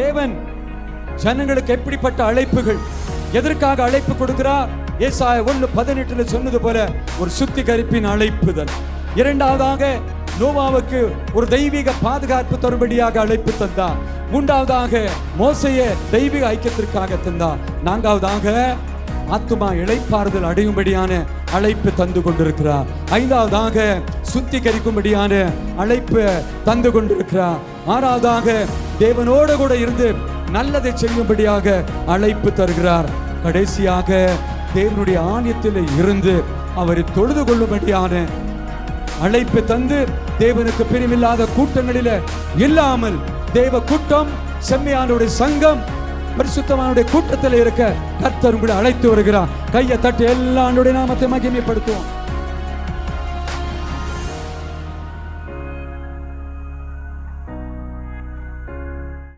தேவன் ஜனங்களுக்கு எப்படிப்பட்ட அழைப்புகள், எதற்காக அழைப்பு கொடுக்கிறார்? ஏசாயா 1:18 சொன்னது போல ஒரு சுத்திகரிப்பின் அழைப்புதல். இரண்டாவதாக நோவாவுக்கு ஒரு தெய்வீக பாதுகாப்பு தரும்படியாக அழைப்பு தந்தார். மூன்றாவதாக மோசையை தெய்வீக ஐக்கியத்திற்காக தந்தார். நான்காவதாக ஆத்துமா இளைப்பாறுதல் அடையும்படியான அழைப்பு தந்து கொண்டிருக்கிறார். ஐந்தாவதாக சுத்திகரிக்கும்படியான அழைப்பு தந்து கொண்டிருக்கிறார். ஆறாவதாக தேவனோடு கூட இருந்து நல்லதை செய்யும்படியாக அழைப்பு தருகிறார். கடைசியாக தேவனுடைய ஆலயத்தில் இருந்து அவரை தொழுது கொள்ளும்படியான அழைப்பு தந்து, தேவனுக்கு பிரிவில்லாத கூட்டங்களில் இல்லாமல் தேவ கூட்டம், செம்மையானுடைய சங்கம், பரிசுத்தமானுடைய கூட்டத்தில் இருக்க கர்த்தர் உங்களை அழைத்து வருகிறார். கையை தட்டி எல்லா நாமத்தை மகிமைப்படுத்துவோம்.